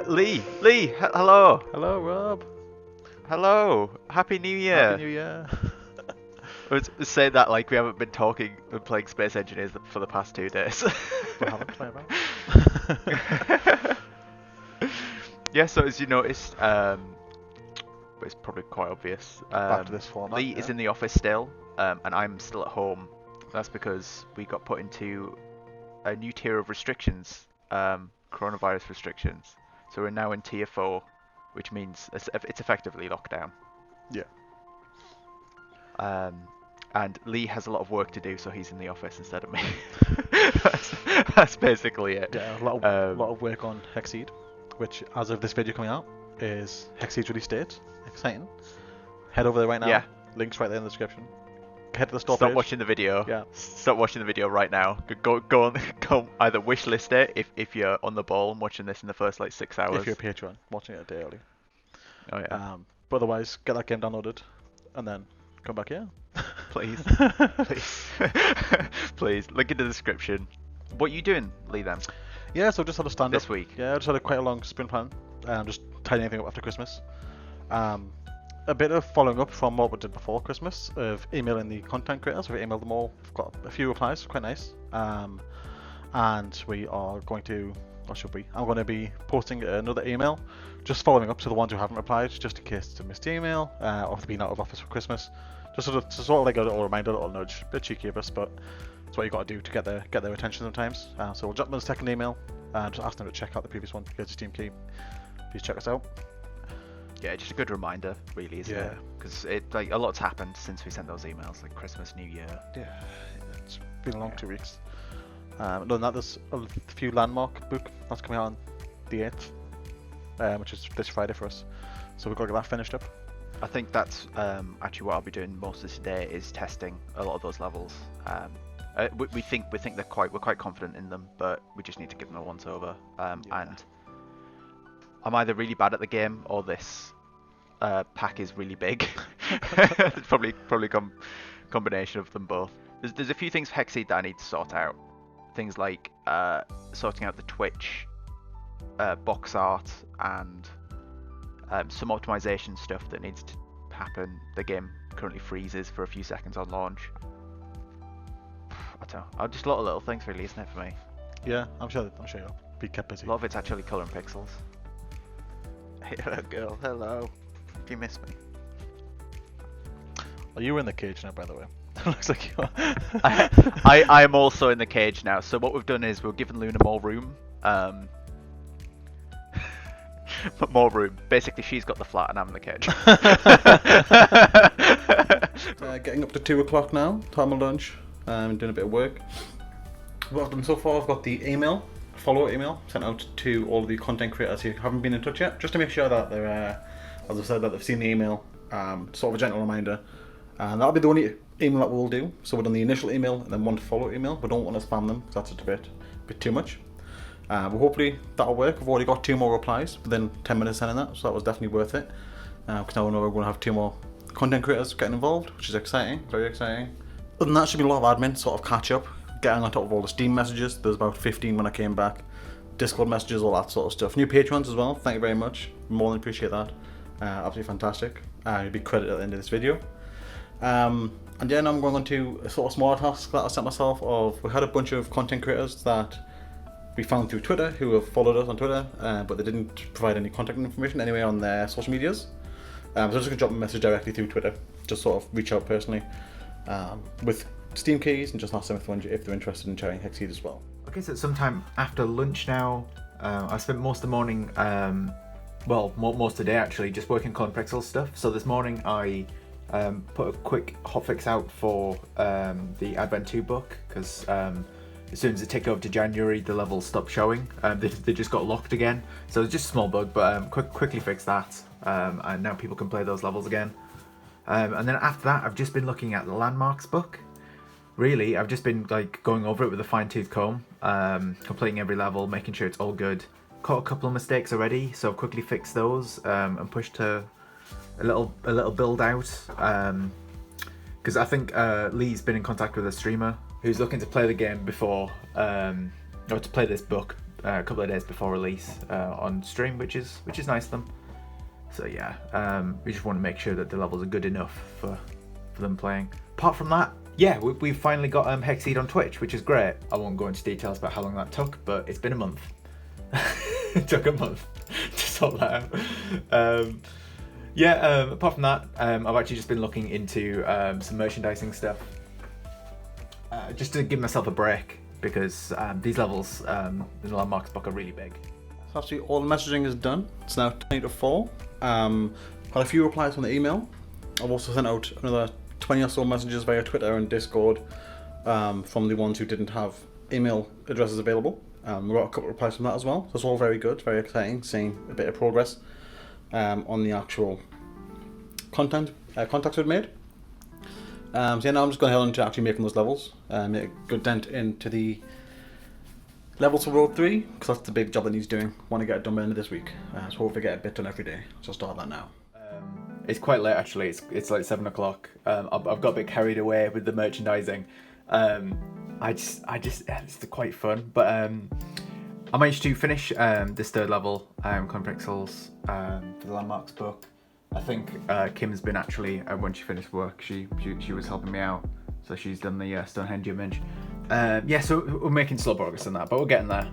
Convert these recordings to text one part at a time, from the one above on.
Hello. Hello, Rob. Hello. Happy New Year. Happy New Year. Let's say that like we haven't been talking and playing Space Engineers for the past 2 days. We haven't played about. Yeah, so as you noticed, it's probably quite obvious. Back to this format. Lee is in the office still, and I'm still at home. That's because we got put into a new tier of restrictions, coronavirus restrictions. So we're now in tier 4, which means it's effectively lockdown. Yeah. And Lee has a lot of work to do, so he's in the office instead of me. that's basically it. Yeah, a lot of work on hexceed, which, as of this video coming out, is hexceed's release date. Exciting. Head over there right now. Yeah. Links right there in the description. Head to the store Stop page. watching the video. Yeah. Stop watching the video right now. Go either wishlist it if you're on the ball and watching this in the first like 6 hours. If you're a Patreon, watching it a day early. Oh yeah. But otherwise, get that game downloaded, and then come back here. Please. Please. Link in the description. What are you doing, Lee, then? Yeah, so just had a stand up This week? Yeah, I just had a quite a long sprint plan. Just tidying everything up after Christmas. A bit of following up from what we did before Christmas of emailing the content creators. We've emailed them all. We've got a few replies, quite nice. And we are going to, or should we? I'm going to be posting another email, just following up to the ones who haven't replied, just in case it's a missed email, or if they've been out of office for Christmas. Just sort of like a little reminder, a little nudge, a bit cheeky of us, but it's what you got to do to get their attention sometimes. So we'll drop them a second email and just ask them to check out the previous one. Here's the Steam key. Please check us out. Yeah, just a good reminder, really, isn't it? Because a lot's happened since we sent those emails, like Christmas, New Year. Yeah, it's been a long 2 weeks. Other than that, there's a few Landmark book that's coming out on the 8th, which is this Friday for us. So we've got to get that finished up. I think that's actually what I'll be doing most of today is testing a lot of those levels. We think we're quite confident in them, but we just need to give them a once over. And I'm either really bad at the game or this pack is really big. It's probably combination of them both. There's a few things for hexceed that I need to sort out. Things like sorting out the Twitch box art and some optimization stuff that needs to happen. The game currently freezes for a few seconds on launch. I don't know. Just a lot of little things really, isn't it, for me? Yeah, I'm sure you'll be kept busy. A lot of it's actually colour and pixels. Hey, hello girl, hello. Do you miss me? Well, you were in the cage now, by the way. Looks like you are. I am also in the cage now. So what we've done is we've given Luna more room. But more room. Basically, she's got the flat and I'm in the cage. Getting up to 2 o'clock now. Time of lunch. Doing a bit of work. What I've done so far, I've got the follow-up email sent out to all of the content creators who haven't been in touch yet, just to make sure that they're, as I said, that they've seen the email. Sort of a gentle reminder. And that'll be the only email that we'll do. So we've done the initial email and then one follow-up email. We don't want to spam them because that's just a bit too much. But hopefully that'll work. We've already got 2 more replies within 10 minutes sending that, so that was definitely worth it. Because now we know we're going to have 2 more content creators getting involved, which is exciting, very exciting. Other than that, should be a lot of admin, sort of catch up, getting on top of all the Steam messages. There's about 15 when I came back. Discord messages, all that sort of stuff. New patrons as well, thank you very much. More than appreciate that. Absolutely fantastic. You'll be credited at the end of this video. And yeah, now I'm going on to a sort of smaller task that I set myself of, we had a bunch of content creators that we found through Twitter who have followed us on Twitter, but they didn't provide any contact information anyway on their social medias. So I'm just going to drop a message directly through Twitter, just sort of reach out personally with Steam keys and just ask them if they're interested in trying hexceed as well. Okay, so it's sometime after lunch now. I spent most of the morning, most of the day actually, just working on Pixel stuff. So this morning I put a quick hotfix out for the Advent 2 book, because as soon as it ticked over to January, the levels stopped showing. They just got locked again. So it's just a small bug, but quickly fixed that. And now people can play those levels again. And then after that, I've just been looking at the Landmarks book. Really, I've just been like going over it with a fine-tooth comb, completing every level, making sure it's all good. Caught a couple of mistakes already, so I've quickly fixed those and pushed to a little build out. Because I think Lee's been in contact with a streamer who's looking to play the game before, or to play this book a couple of days before release on stream, which is nice of them. So yeah, we just want to make sure that the levels are good enough for them playing. Apart from that, yeah, we've finally got hexceed on Twitch, which is great. I won't go into details about how long that took, but it's been a month. It took a month to sort that out. Apart from that, I've actually just been looking into some merchandising stuff, just to give myself a break, because these levels in the Landmarks book are really big. So actually all the messaging is done. It's now 20 to 4. Got a few replies on the email. I've also sent out another 20 or so messages via Twitter and Discord from the ones who didn't have email addresses available. We got a couple of replies from that as well. So it's all very good, very exciting, seeing a bit of progress on the actual contacts we've made. So yeah, now I'm just going ahead into actually making those levels, make a good dent into the levels for Road 3, because that's the big job that needs doing. Want to get it done by the end of this week, so hopefully get a bit done every day. So I'll start that now. It's quite late actually. It's like 7 o'clock. I've got a bit carried away with the merchandising. It's quite fun. But I managed to finish this third level, Conpixels, for the Landmarks book. I think Kim's been actually, when she finished work, she was helping me out. So she's done the Stonehenge image. So we're making slow progress on that, but we're getting there.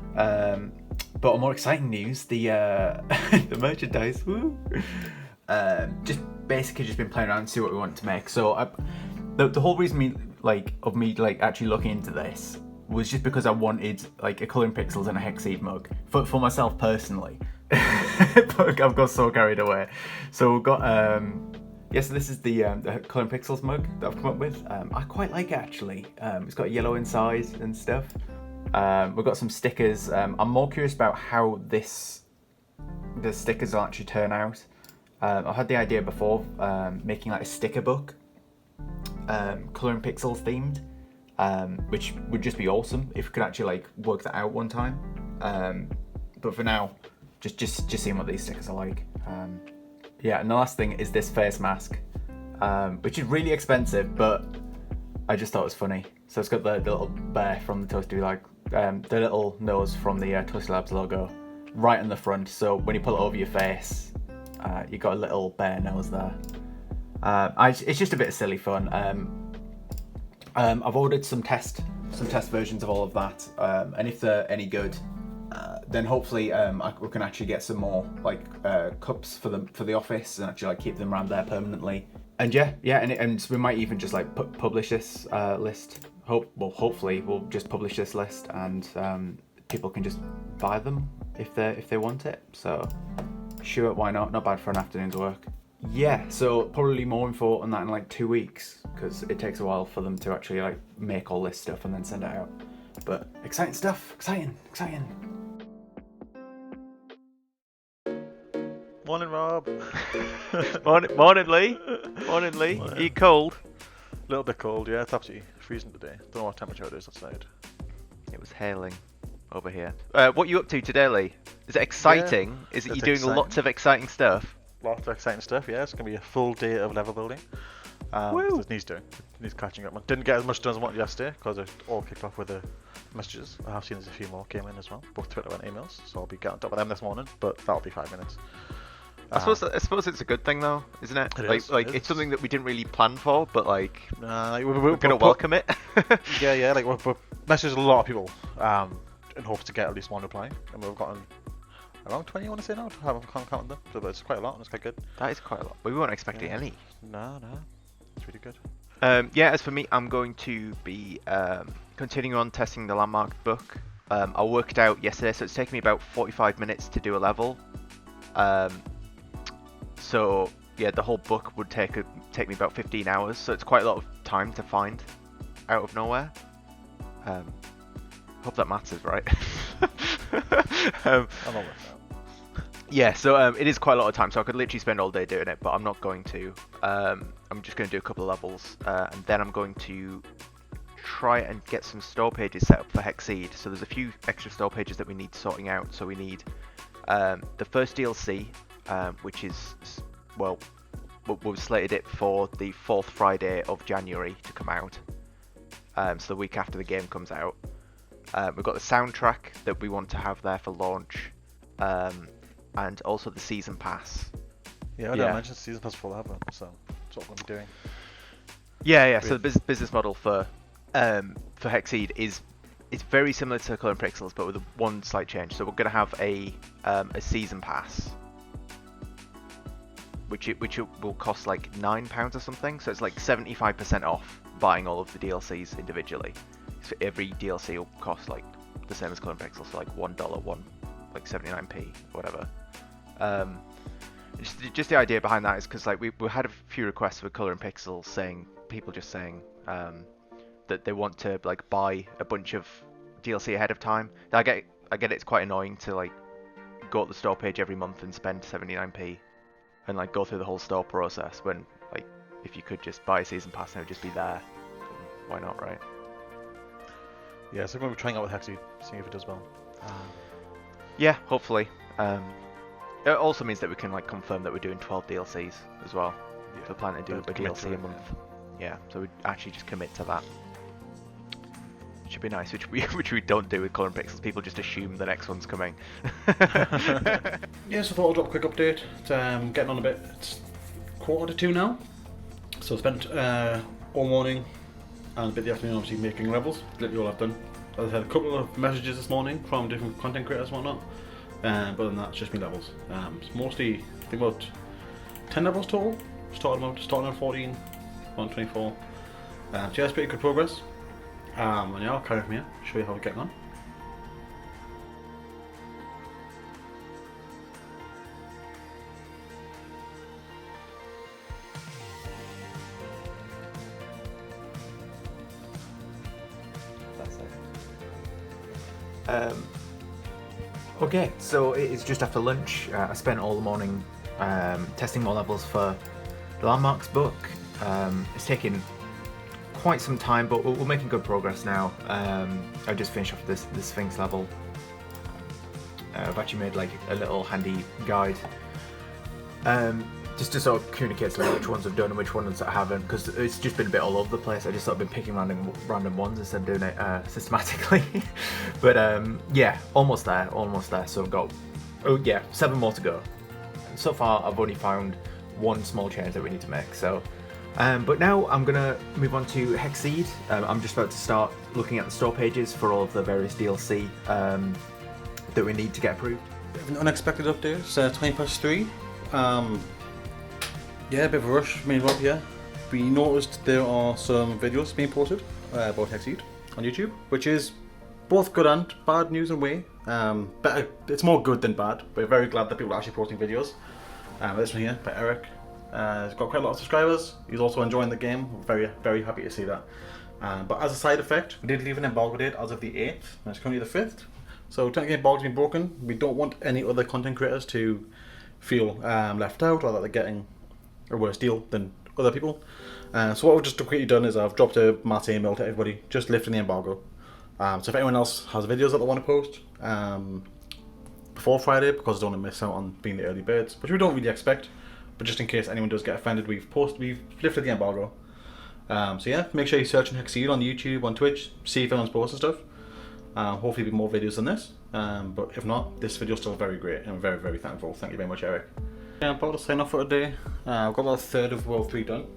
But on more exciting news, the the merchandise. Woo! Just basically just been playing around and see what we want to make. So the whole reason me actually looking into this was just because I wanted like a colouring pixels and a hexceed mug for myself personally. But I've got so carried away. So we've got so this is the colouring pixels mug that I've come up with. I quite like it actually. It's got yellow inside and stuff. We've got some stickers. I'm more curious about how the stickers will actually turn out. I had the idea before making like a sticker book, colouring pixels themed, which would just be awesome if we could actually like work that out one time. But for now, just seeing what these stickers are like. And the last thing is this face mask, which is really expensive, but I just thought it was funny. So it's got the little bear from the the little nose from the ToastieLabs logo right in the front. So when you pull it over your face, you got a little bear nose there. It's just a bit of silly fun. I've ordered some test versions of all of that, and if they're any good, then hopefully we can actually get some more like cups for the office and actually like keep them around there permanently. And and we might even just like publish this list. Hopefully we'll just publish this list and people can just buy them if they want it. So sure, why not? Not bad for an afternoon's work. Yeah, so probably more info on that in like 2 weeks, because it takes a while for them to actually like make all this stuff and then send it out. But exciting stuff, exciting. Morning, Rob. Morning, Lee. Morning, Lee. Are you cold? A little bit cold, yeah. It's absolutely freezing today. Don't know what temperature it is outside. It was hailing over here. What are you up to today, Lee? Is it exciting? Yeah, Is it you it's doing exciting. lots of exciting stuff? Lots of exciting stuff, yeah. It's going to be a full day of level building. Woo. It needs doing. It needs catching up. I didn't get as much done as I wanted yesterday because it all kicked off with the messages. I have seen there's a few more came in as well, both Twitter and emails. So I'll be getting on top of them this morning, but that'll be 5 minutes. I suppose it's a good thing though, isn't it? It like is, like it is. it's something that we didn't really plan for, but like we're we're gonna welcome it. Yeah. Like we're messaged a lot of people in hopes to get at least one reply, and we've gotten around 20. I want to say now. I haven't counted them, so it's quite a lot, and it's quite good. That is quite a lot. We weren't expecting any. No, it's really good. As for me, I'm going to be continuing on testing the Landmark book. I worked out yesterday, so it's taken me about 45 minutes to do a level. So yeah, the whole book would take me about 15 hours, so it's quite a lot of time to find out of nowhere. Hope that maths is right. I'm not with that. Yeah, so it is quite a lot of time, so I could literally spend all day doing it, but I'm not going to. I'm just going to do a couple of levels, and then I'm going to try and get some store pages set up for hexceed. So there's a few extra store pages that we need sorting out. So we need the first DLC, which is, well, we've slated it for the 4th Friday of January to come out, so the week after the game comes out. We've got the soundtrack that we want to have there for launch, and also the season pass. Yeah, I mentioned season pass before that, so that's what we're going to be doing. Yeah. So the business model for hexceed is it's very similar to Colour and Pixels, but with one slight change. So we're going to have a season pass, which will cost like £9 or something. So it's like 75% off buying all of the DLCs individually. So every DLC will cost like the same as Colour and Pixels, so like $1, like 79p, whatever. Just the idea behind that is because like we had a few requests for Colour and Pixels people saying that they want to like buy a bunch of DLC ahead of time. I get it's quite annoying to like go to the store page every month and spend 79p and like go through the whole store process when like if you could just buy a season pass and it would just be there. Why not, right? Yeah, so we're going to be trying out with hexceed, seeing if it does well. Yeah, hopefully. It also means that we can like confirm that we're doing 12 DLCs as well. Yeah, So we're planning to do a DLC a month. Yeah, so we actually just commit to that. It should be nice, which we don't do with Colour and Pixels. People just assume the next one's coming. Yeah, so I thought I'd drop a quick update. It's, getting on a bit. It's 1:45 now. So I spent all morning and a bit of the afternoon obviously making levels. Literally all I've done. I've had a couple of messages this morning from different content creators and whatnot. But other than that, it's just been levels. It's mostly, I think about 10 levels total. Starting on 14, on 24. So yeah, it's pretty good progress. And yeah, I'll carry from here, show you how we're getting on. Okay, so it is just after lunch. I spent all the morning testing more levels for the Landmarks book. It's taken quite some time, but we're making good progress now. I just finished off this Sphinx level. I've actually made like a little handy guide, just to sort of communicate to me which ones I've done and which ones I haven't, because it's just been a bit all over the place. I just sort of been picking random ones instead of doing it systematically. But yeah, almost there. So I've got 7 more to go. So far, I've only found one small change that we need to make. So. But now I'm gonna move on to hexceed. I'm just about to start looking at the store pages for all of the various DLC that we need to get approved. Bit of an unexpected update. It's 3:20. Yeah, a bit of a rush. Me and Rob here. We noticed there are some videos being posted about hexceed on YouTube, which is both good and bad news in a way. Better, it's more good than bad. We're very glad that people are actually posting videos. This one here by Eric. He's got quite a lot of subscribers. He's also enjoying the game. We're very, very happy to see that. But as a side effect, we did leave an embargo date as of the 8th, and it's currently the 5th. So technically embargo's been broken. We don't want any other content creators to feel left out or that they're getting a worse deal than other people. So what I've just quickly done is I've dropped a mass email to everybody, just lifting the embargo. So if anyone else has videos that they want to post before Friday, because they don't want to miss out on being the early birds, which we don't really expect. But just in case anyone does get offended, we've lifted the embargo. So yeah, make sure you search on hexceed on YouTube, on Twitch, see if anyone's posting stuff. Hopefully there'll be more videos than this. But if not, this video's still very great and I'm very, very thankful. Thank you very much, Eric. Yeah, I'm about to sign off for today. I've got about a third of World 3 done.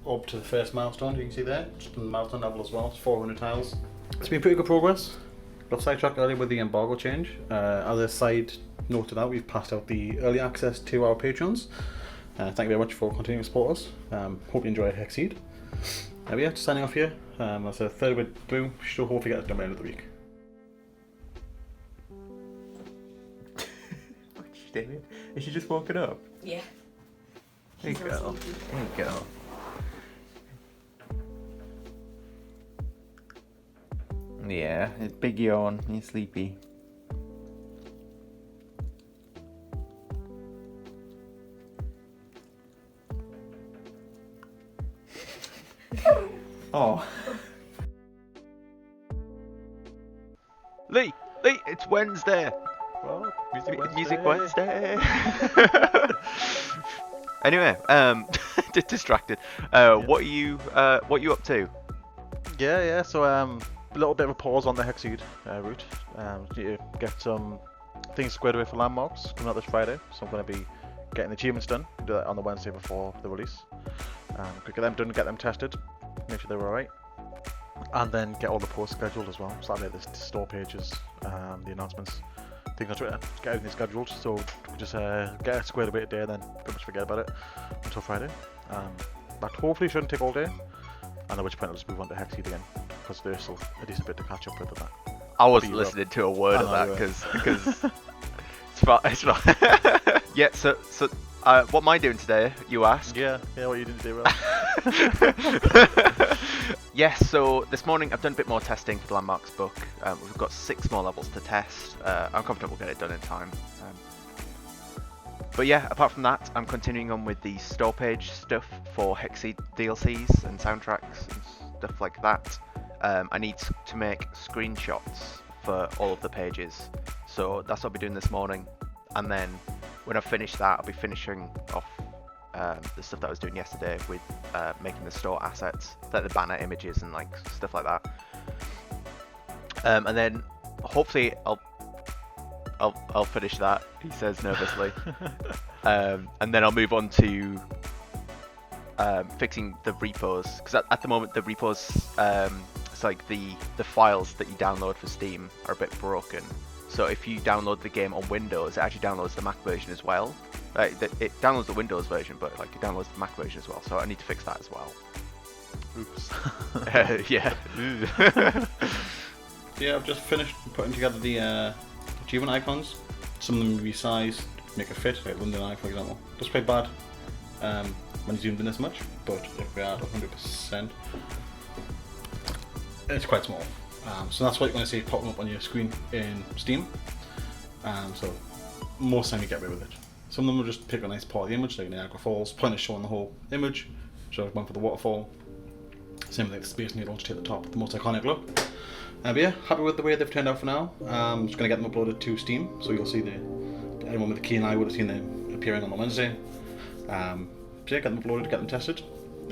Up to the first milestone, you can see there. Just on the milestone level as well, it's 400 tiles. It's been pretty good progress. Got sidetracked earlier with the embargo change. As a side note to that, we've passed out the early access to our patrons. Thank you very much for continuing to support us. Hope you enjoyed hexceed. But yeah, just signing off here. That's a third of it through. Should hopefully get it done by the end of the week. What's she doing? Is she just woken up? Yeah. There you go. There you go. Yeah, it's big yawn. You're sleepy. Oh. Lee, it's Wednesday. Well, Music Wednesday. Anyway, distracted. What are you up to? Yeah. So a little bit of a pause on the hexceed route. Need to get some things squared away for landmarks coming out this Friday. So I'm going to be getting the achievements done. Do that on the Wednesday before the release. Could get them done, get them tested, make sure they were alright, and then get all the posts scheduled as well. So I make the store pages, the announcements, things on Twitter, get everything scheduled. So we can just get it squared away today, and then pretty much forget about it until Friday. That hopefully shouldn't take all day, and at which point I'll just move on to hexceed again, because there's still a decent bit to catch up with that. I wasn't listening to a word of that because it's fine. Yeah. So what am I doing today? You ask. Yeah. What you did today, well. Yes. So this morning I've done a bit more testing for the landmarks book. We've got 6 more levels to test. I'm confident we'll get it done in time. But yeah, apart from that, I'm continuing on with the store page stuff for hexceed DLCs and soundtracks and stuff like that. I need to make screenshots for all of the pages, so that's what I'll be doing this morning. And then when I finish that, I'll be finishing off the stuff that I was doing yesterday with making the store assets, like the banner images and like stuff like that. And then hopefully I'll finish that, he says nervously. And then I'll move on to fixing the repos, because at the moment the repos, it's like the files that you download for Steam are a bit broken. So if you download the game on Windows, it actually downloads the Mac version as well. It downloads the Windows version, but like it downloads the Mac version as well. So I need to fix that as well. Oops. Yeah. Yeah, I've just finished putting together the achievement icons. Some of them resized, make it fit, like London Eye, for example. Does play bad when you zoomed in this much, but if we are 100%, it's quite small. So that's what you're going to see popping up on your screen in Steam. So most time you get away with it. Some of them will just pick a nice part of the image, like Niagara Falls. Point is showing the whole image. So one for the waterfall. Same with like the Space Needle, just take the top, the most iconic look. But yeah, happy with the way they've turned out for now. I'm just going to get them uploaded to Steam, so you'll see anyone with a keen eye would have seen them appearing on the Wednesday. So yeah, get them uploaded, get them tested.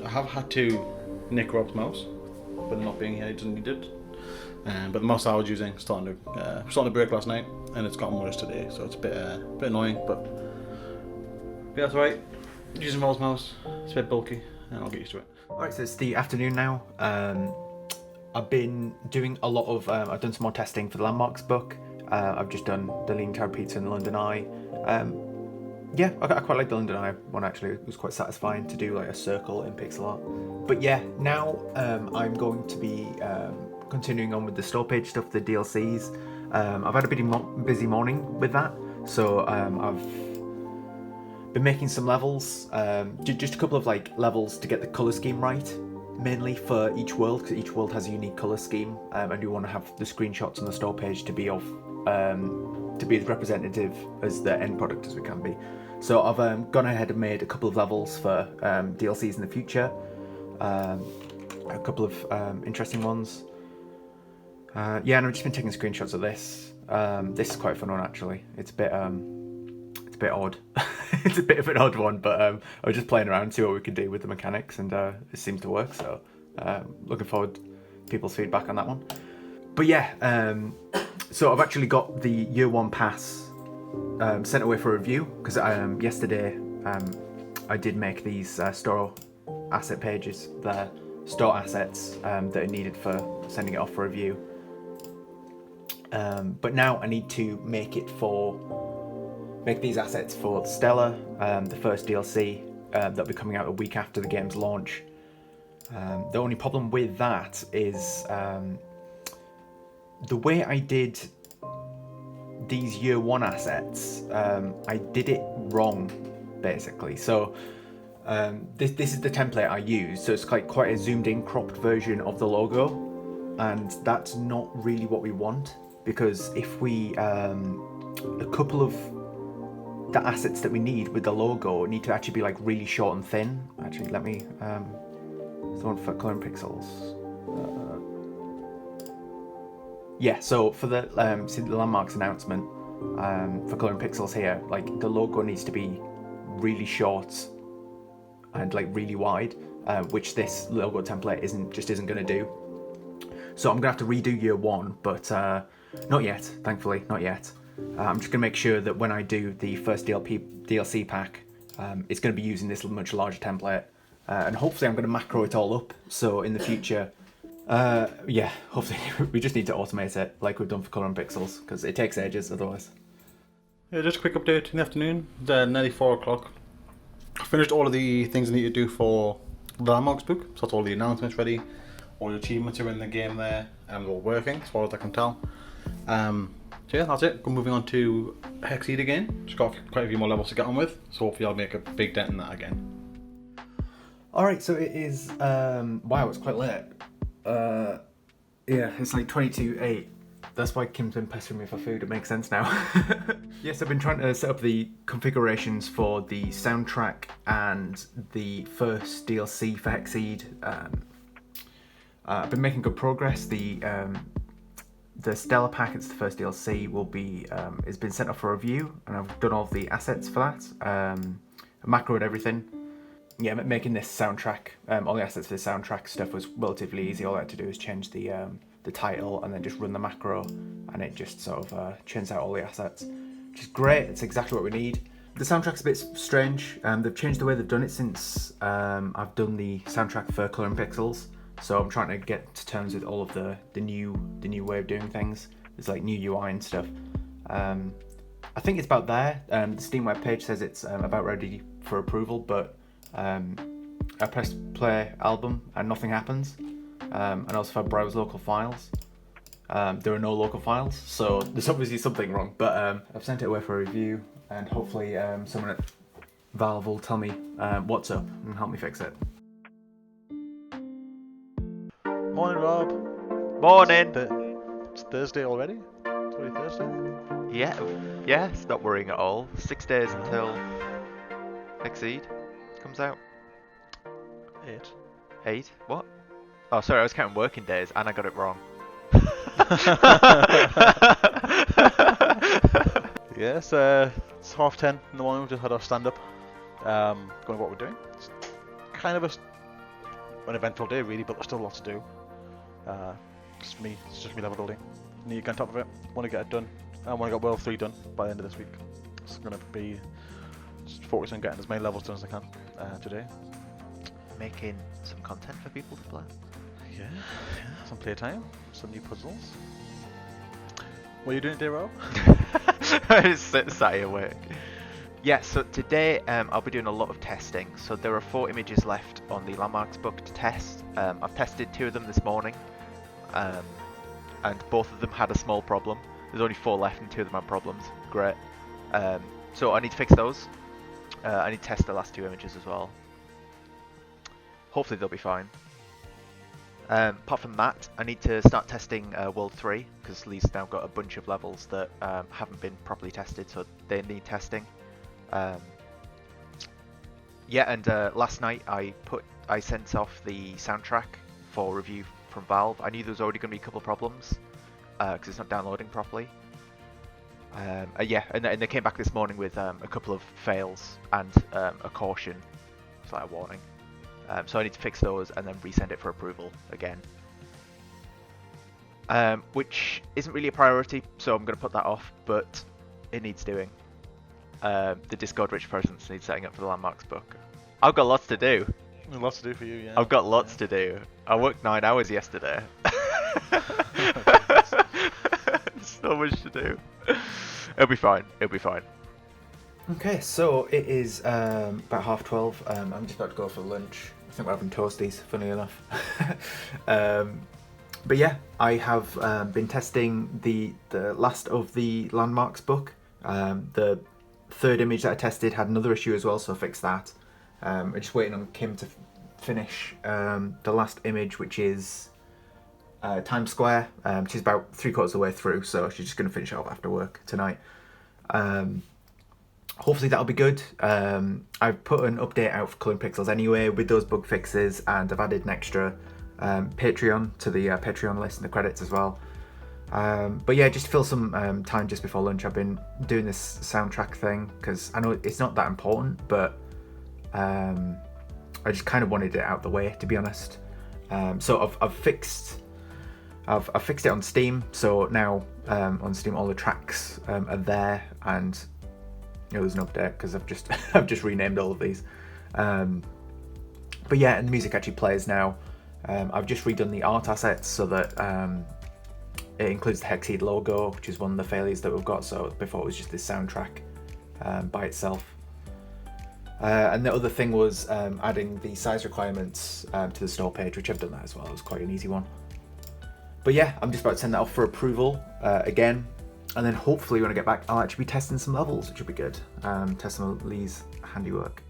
I have had to nick Rob's mouse, but not being here, he doesn't need it. But the mouse I was using starting to break last night, and it's gotten worse today, so it's a bit annoying. But yeah, that's alright. Using Rob's mouse, it's a bit bulky, and I'll get used to it. Alright, so it's the afternoon now. I've been doing a lot of, I've done some more testing for the landmarks book. I've just done the Lean Tower Pizza and London Eye. Yeah, I quite like the London Eye one actually. It was quite satisfying to do like a circle in pixel art. But yeah, now I'm going to be continuing on with the store page stuff, the DLCs. I've had a busy morning with that, so I've been making some levels, just a couple of like levels to get the colour scheme right, mainly for each world, because each world has a unique colour scheme, and you want to have the screenshots on the store page to be as representative as the end product as we can be. So I've gone ahead and made a couple of levels for DLCs in the future, a couple of interesting ones. Yeah, and I've just been taking screenshots of this. This is quite a fun one actually. It's a bit odd. It's a bit of an odd one, but I was just playing around to see what we could do with the mechanics, and it seems to work. So looking forward to people's feedback on that one. But yeah, so I've actually got the year 1 pass sent away for review, because yesterday I did make these store asset pages, the store assets that are needed for sending it off for review. But now I need to make these assets for Stella, the first DLC that'll be coming out a week after the game's launch. The only problem with that is the way I did these year 1 assets, I did it wrong basically. So this is the template I use, so it's quite a zoomed in cropped version of the logo, and that's not really what we want, because if we a couple of the assets that we need with the logo need to actually be like really short and thin. Actually, let me it's the one for coloring pixels. Yeah, so for the see the landmarks announcement for coloring pixels here, like the logo needs to be really short and like really wide, which this logo template isn't going to do. So I'm gonna have to redo year 1, but not yet, thankfully, not yet. I'm just gonna make sure that when I do the first DLC pack, it's gonna be using this much larger template, and hopefully I'm gonna macro it all up. So in the future, yeah, hopefully we just need to automate it like we've done for Colour and Pixels, because it takes ages otherwise. Yeah, just a quick update in the afternoon. It's nearly 4 o'clock. I finished all of the things I need to do for the Landmarks book. So that's all the announcements ready. All the achievements are in the game there, and they're all working as far as I can tell. So yeah, that's it. We're moving on to hexceed again. Just got quite a few more levels to get on with. So hopefully I'll make a big dent in that again. Alright, so it is, wow, it's quite late. Yeah, it's like 22:08. That's why Kim's been pestering me for food. It makes sense now. Yes, I've been trying to set up the configurations for the soundtrack and the first DLC for hexceed. I've been making good progress. The Stellar pack, it's the first DLC, will be has been sent up for review, and I've done all of the assets for that. I macroed everything. Yeah, making this soundtrack, all the assets for the soundtrack stuff was relatively easy. All I had to do is change the title and then just run the macro, and it just sort of churns out all the assets, which is great. It's exactly what we need. The soundtrack's a bit strange. They've changed the way they've done it since I've done the soundtrack for Colour and Pixels. So I'm trying to get to terms with all of the new way of doing things. There's like new UI and stuff. I think it's about there. The Steam web page says it's about ready for approval, but I press play album and nothing happens. And also if I browse local files, there are no local files, so there's obviously something wrong. But I've sent it away for review, and hopefully someone at Valve will tell me what's up and help me fix it. Morning, Rob. Morning. It's Thursday already? It's already Thursday? Yeah, it's not worrying at all. 6 days until hexceed comes out. 8. 8? What? Oh, sorry, I was counting working days and I got it wrong. Yes, it's 10:30 in the morning. We just had our stand-up. Going over what we're doing. It's kind of an eventful day, really, but there's still a lot to do. It's just me level building. Need to get on top of it. Want to get it done. I want to get World 3 done by the end of this week. It's going to be just focus on getting as many levels done as I can today. Making some content for people to play. Yeah, some playtime, some new puzzles. What are you doing today, Rob? I just sat here work. Yeah, so today I'll be doing a lot of testing. So there are 4 images left on the Landmarks book to test. I've tested 2 of them this morning, and both of them had a small problem. There's only 4 left and 2 of them had problems. Great. So I need to fix those. I need to test the last 2 images as well. Hopefully they'll be fine. Apart from that, I need to start testing World 3, because Lee's now got a bunch of levels that haven't been properly tested, so they need testing. Yeah, and last night I sent off the soundtrack for review from Valve. I knew there was already going to be a couple of problems, because it's not downloading properly. Yeah, and they came back this morning with a couple of fails and a caution. It's like a warning. So I need to fix those and then resend it for approval again. Which isn't really a priority, so I'm going to put that off, but it needs doing. The Discord rich presence needs setting up for the Landmarks book. I've got lots to do. Lots to do for you, yeah. I've got lots to do. I worked 9 hours yesterday. So much to do. It'll be fine. It'll be fine. Okay, so it is about 12:30. I'm just about to go for lunch. I think we're having toasties, funny enough. But yeah, I have been testing the last of the Landmarks book. The 3rd image that I tested had another issue as well, so I fixed that. I'm just waiting on Kim to finish the last image, which is Times Square. She's about 3/4 of the way through, so she's just going to finish it off after work tonight. Hopefully that'll be good. I've put an update out for Colour and Pixels anyway with those bug fixes, and I've added an extra Patreon to the Patreon list and the credits as well. But yeah, just to fill some time just before lunch, I've been doing this soundtrack thing because I know it's not that important, but I just kind of wanted it out the way, to be honest. So I've fixed I've fixed it on Steam, so now on Steam all the tracks are there, and there's an update because I've just I've just renamed all of these. But yeah, and the music actually plays now. I've just redone the art assets so that it includes the hexceed logo, which is one of the failures that we've got. So before it was just this soundtrack by itself. And the other thing was adding the size requirements to the store page, which I've done that as well. It was quite an easy one. But yeah, I'm just about to send that off for approval again. And then hopefully when I get back, I'll actually be testing some levels, which will be good. Test some of Lee's handiwork.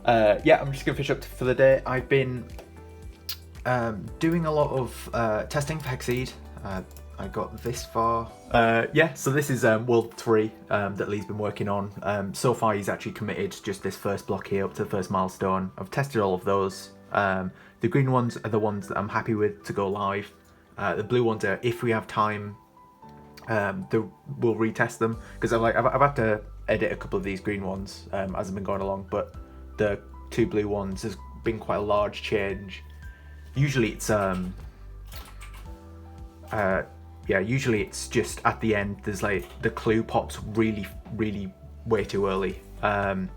Yeah, I'm just going to finish up for the day. I've been doing a lot of testing for hexceed. I got this far. Yeah, so this is World 3 that Lee's been working on. So far he's actually committed just this first block here up to the first milestone. I've tested all of those. The green ones are the ones that I'm happy with to go live. The blue ones are, if we have time, we'll retest them. Because I've had to edit a couple of these green ones as I've been going along, but the 2 blue ones has been quite a large change. Usually it's usually it's just at the end there's like the clue pops really way too early, and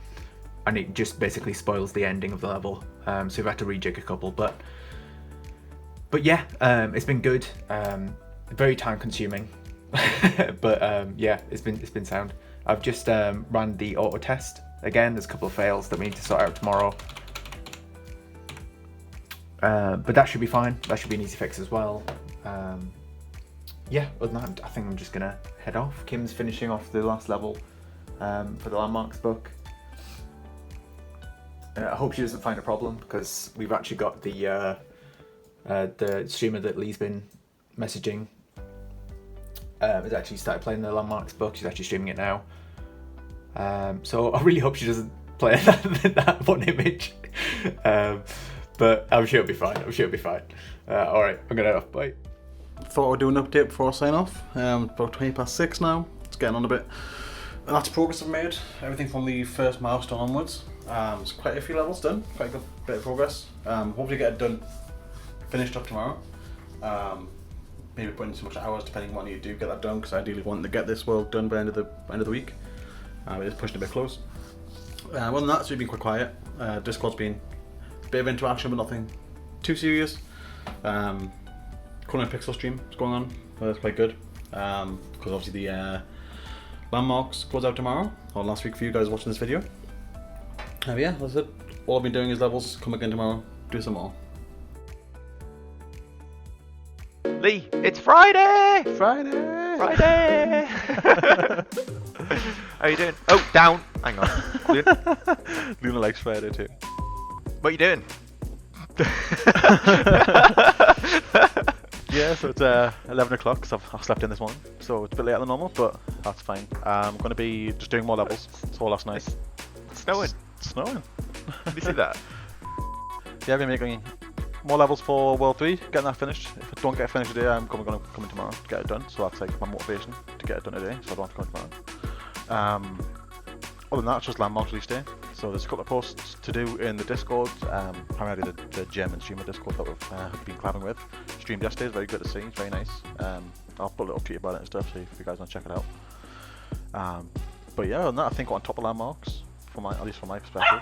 it just basically spoils the ending of the level. So we've had to rejig a couple, but yeah, it's been good. Very time consuming, but yeah, it's been sound. I've just ran the auto test again. There's a couple of fails that we need to sort out tomorrow, but that should be fine. That should be an easy fix as well. Yeah, other than that, I think I'm just gonna head off. Kim's finishing off the last level for the landmarks book. I hope she doesn't find a problem, because we've actually got the streamer that Lee's been messaging has actually started playing the landmarks book. She's actually streaming it now. So I really hope she doesn't play that one image. But I'm sure it'll be fine. Alright, I'm gonna head off. Bye. Thought I'd do an update before I sign off. About 6:20 now. It's getting on a bit. And that's progress I've made. Everything from the first milestone onwards. There's quite a few levels done. Quite a good bit of progress. Hopefully get it finished up tomorrow. Maybe put in some much hours depending on when you do get that done, because I ideally want to get this world done by end of the week. It is pushing a bit close. Other than that, it's been quite quiet. Discord's been a bit of interaction, but nothing too serious. Current Pixel stream is going on. That's quite good. Because obviously the landmarks goes out tomorrow, or last week for you guys watching this video. Yeah, that's it. All I've been doing is levels. Come again tomorrow, do some more. Lee, it's Friday! Friday! How you doing? Oh, down! Hang on. Luna likes Friday too. What are you doing? Yeah, so it's 11 o'clock because I've slept in this morning, so it's a bit later than normal, but that's fine. I'm going to be just doing more levels. Saw last night. It's snowing. Snowing. Did you see that? Yeah, I've been making more levels for World 3, getting that finished. If I don't get it finished today, I'm going to come in tomorrow to get it done, so that's like my motivation to get it done today, so I don't have to come in tomorrow. Other than that, it's just landmarks release day. So there's a couple of posts to do in the Discord, primarily the German streamer Discord that we've been collabing with. Streamed yesterday, it's very good to see, it's very nice. I'll put a little tweet about it and stuff, so if you guys want to check it out. But yeah, other than that, I think we're on top of landmarks, at least from my perspective.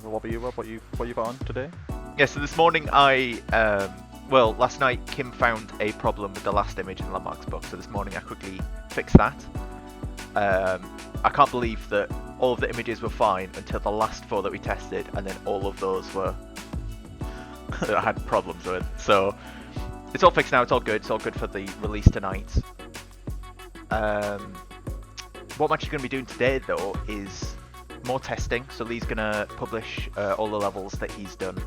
What about you, Rob? What you got on today? Yeah, so this morning last night Kim found a problem with the last image in the landmarks book, so this morning I quickly fixed that. I can't believe that all of the images were fine until the last 4 that we tested, and then all of those were that I had problems with. So it's all fixed now, it's all good for the release tonight. What I'm actually going to be doing today though is more testing. So Lee's going to publish all the levels that he's done.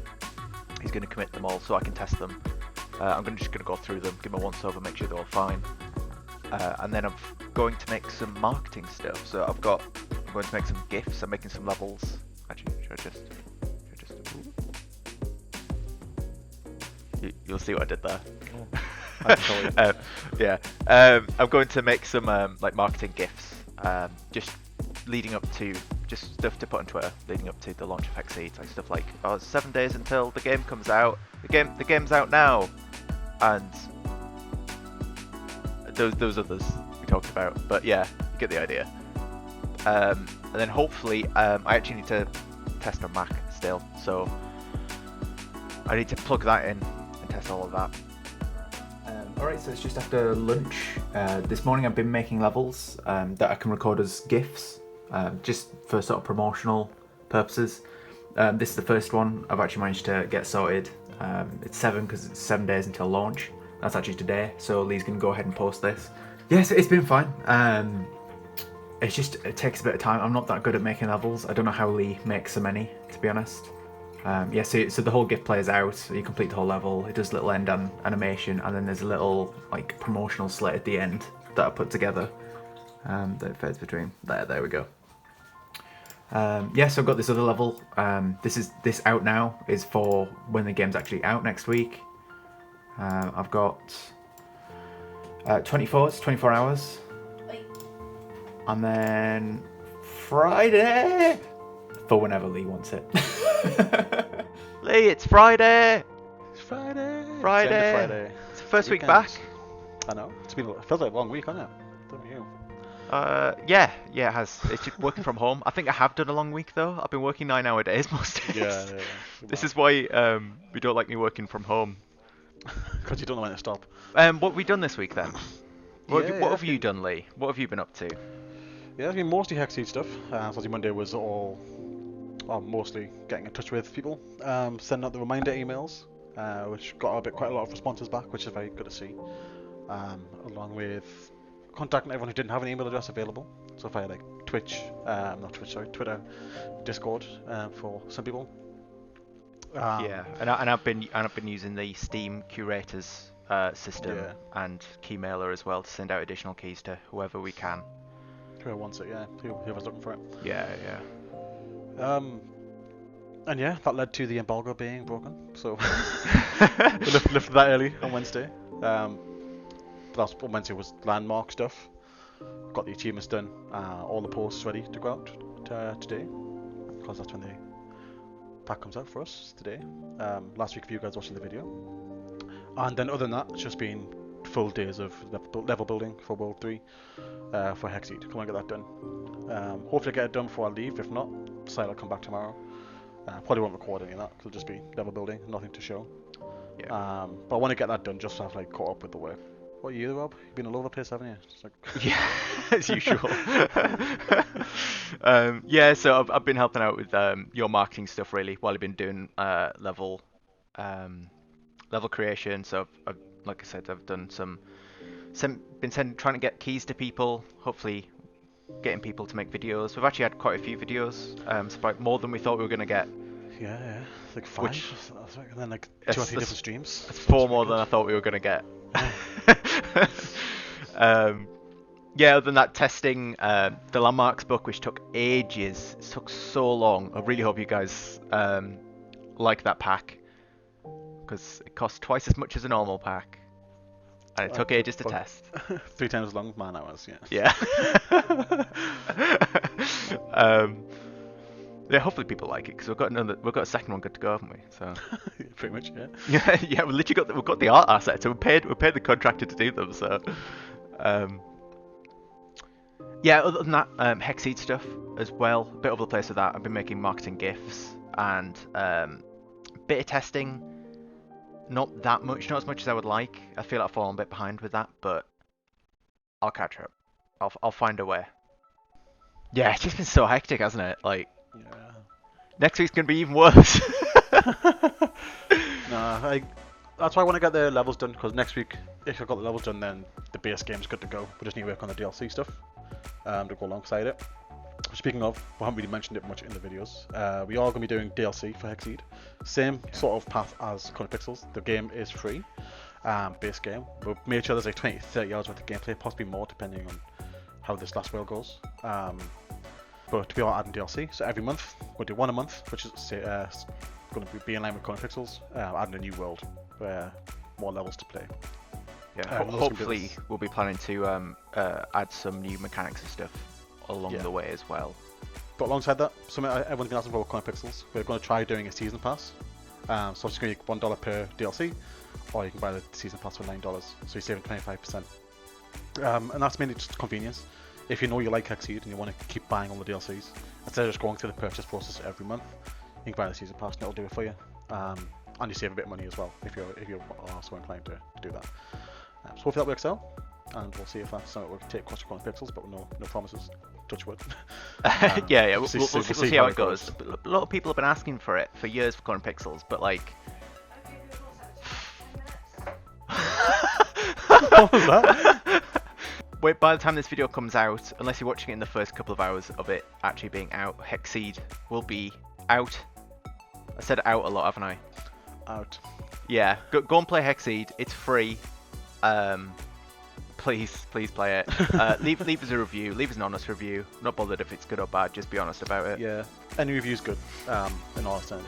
He's going to commit them all so I can test them. I'm just going to go through them, give them a once over, make sure they're all fine. And then I'm going to make some marketing stuff. So I'm going to make some GIFs. I'm making some levels. Actually, you'll see what I did there. Yeah. I'm going to make some like marketing GIFs. Just leading up to stuff to put on Twitter, leading up to the launch of hexceed, like stuff like, it's 7 days until the game comes out. The game's out now, and those others we talked about. But yeah, you get the idea. And then hopefully, I actually need to test on Mac still, so I need to plug that in and test all of that. Alright, so it's just after lunch. This morning I've been making levels that I can record as GIFs, just for sort of promotional purposes. This is the first one I've actually managed to get sorted. It's 7 because it's 7 days until launch. That's actually today, so Lee's going to go ahead and post this. Yes, it's been fine. It takes a bit of time. I'm not that good at making levels. I don't know how Lee makes so many, to be honest. So the whole GIF plays out, you complete the whole level, it does little end animation, and then there's a little like promotional slit at the end that I put together that it fades between. There we go. So I've got this other level. This out now is for when the game's actually out next week. I've got 24 hours. And then Friday for whenever Lee wants it. Lee, it's Friday! It's Friday. Friday. It's the end of Friday. It's the first week Weekend. back. I know. It feels like a long week, hasn't it? Don't you? Yeah, it has. It's just working from home. I think I have done a long week though. I've been working 9-hour days most days. Yeah. This is why we don't like me working from home. Because you don't know when to stop. What have we done this week then? What Yeah, have you done, Lee? What have you been up to? Yeah, it's been mostly hexceed stuff. So obviously Monday was all mostly getting in touch with people, sending out the reminder emails, which got quite a lot of responses back, which is very good to see. Along with contacting everyone who didn't have an email address available. So via like Twitter, Discord, for some people. And I've been using the Steam curators system and Keymailer as well to send out additional keys to whoever we can. Whoever wants it, yeah. Whoever's looking for it. Yeah. And yeah, that led to the embargo being broken. So we lifted that early on Wednesday. Last Wednesday was landmark stuff. Got the achievements done. All the posts ready to go out today, because that's when the pack comes out for us today. Last week for you guys watching the video. And then other than that, it's just been full days of level building for World 3 for hexceed. Come on, get that done. Hopefully I get it done before I leave. If not, decide I'll come back tomorrow. Probably won't record any of that, because it'll just be level building, nothing to show. Yeah. But I want to get that done just so I've like caught up with the work. What are you, Rob? You've been all over the place, haven't you? Just like... Yeah, as usual. So I've been helping out with your marketing stuff really while I've been doing level creation. So I've like I said, I've done trying to get keys to people. Hopefully, getting people to make videos. We've actually had quite a few videos. It's about more than we thought we were gonna get. Yeah, like 5. And then like 2 or 3 different streams. That's 4 more than I thought we were gonna get. Other than that, testing the landmarks book, which took ages. It took so long. I really hope you guys like that pack, because it costs twice as much as a normal pack, and it took ages to test. 3 times as long, man hours. Yeah. Hopefully people like it, because we've got a second one good to go, haven't we? So pretty much, yeah. Yeah, we've literally got the art assets, so we paid the contractor to do them. So other than that, hexceed stuff as well, a bit over the place with that. I've been making marketing GIFs and bit of testing. Not that much, not as much as I would like. I feel like I've fallen a bit behind with that, but I'll catch up. I'll find a way. Yeah, it's just been so hectic, hasn't it? Like, next week's gonna be even worse. That's why I want to get the levels done, because next week, if I've got the levels done, then the base game's good to go. We just need to work on the DLC stuff to go alongside it. Speaking of, we haven't really mentioned it much in the videos. We are going to be doing DLC for hexceed. Same sort of path as Color Pixels. The game is free, base game. We'll make sure there's like 20-30 hours worth of gameplay, possibly more depending on how this last world goes. But we are adding DLC, so every month we'll do 1 a month, which is going to be in line with Color Pixels, adding a new world where more levels to play. Yeah, hopefully we'll be planning to add some new mechanics and stuff along the way as well. But alongside that, something everyone's been asking for Color Pixels, we're going to try doing a season pass. So it's going to be $1 per DLC, or you can buy the season pass for $9, so you're saving 25%. And that's mainly just convenience. If you know you like Hexceed and you want to keep buying all the DLCs, instead of just going through the purchase process every month, you can buy the season pass and it'll do it for you. And you save a bit of money as well if you're also inclined to do that. So hopefully that works out, and we'll see if that's something we can take across the pixels, but with no promises. Touch wood. Yeah, we'll see how it goes. A lot of people have been asking for it for years for Corn Pixels, but like. What was that? Wait, by the time this video comes out, unless you're watching it in the first couple of hours of it actually being out, Hexceed will be out. I said out a lot, haven't I? Out. Yeah, go and play Hexceed. It's free. Please play it. Leave us a review. Leave us an honest review. Not bothered if it's good or bad. Just be honest about it. Yeah. Any review's good. In all sense.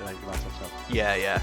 Yeah.